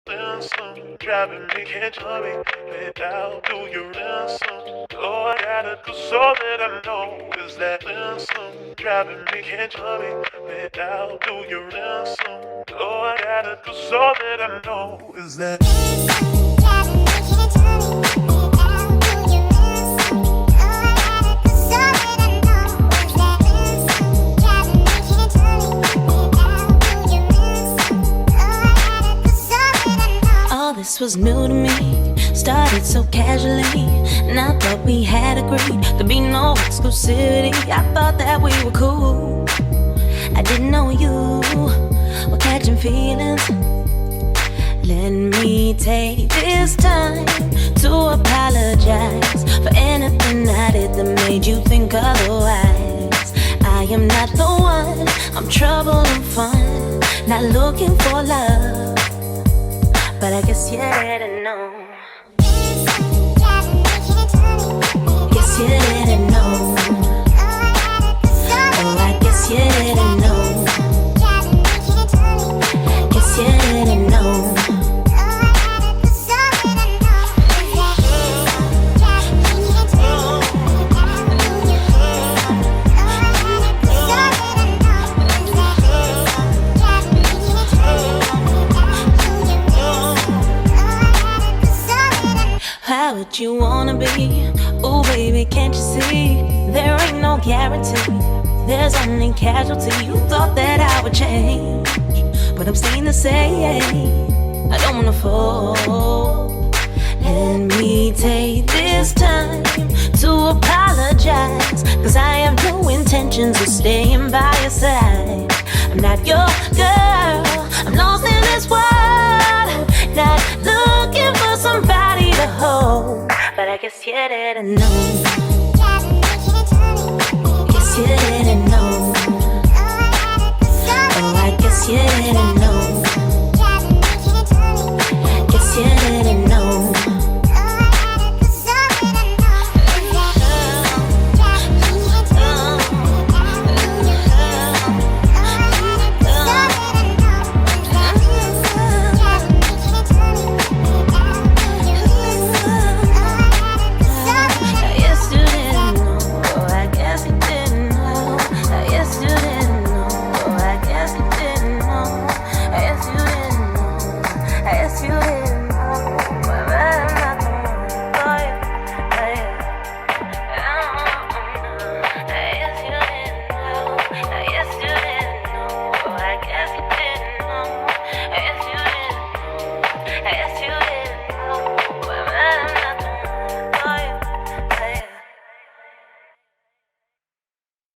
Ransom, driving me can't me without do your ransom. All I gotta do so that I know is that ransom, driving me can't me without do your ransom. All I gotta do so that I know is that driving me can't me without do your ransom. All I gotta do so that I know is that ransom, driving me can't me without do your ransom. All this was new to me, started so casually, and I thought we had agreed there'd be no exclusivity. I thought that we were cool. I didn't know you were catching feelings. Let me take this time to apologize for anything I did that made you think otherwise. I am not the one, I'm trouble and fun, not looking for love, but I guess you didn't know. Guess you didn't know. Oh, I guess you didn't know. Guess you didn't know. How would you wanna be? Ooh, baby, can't you see? There ain't no guarantee, there's only casualty. You thought that I would change, but I'm staying the same. I don't wanna fall. Let me take this time to apologize, cause I have no intentions of staying by your side. I'm not your girl, I'm lost in this world, not looking for somebody to hold, but I guess you didn't know. Guess you didn't know. Oh, I guess you didn't know. Guess you didn't know. I guess you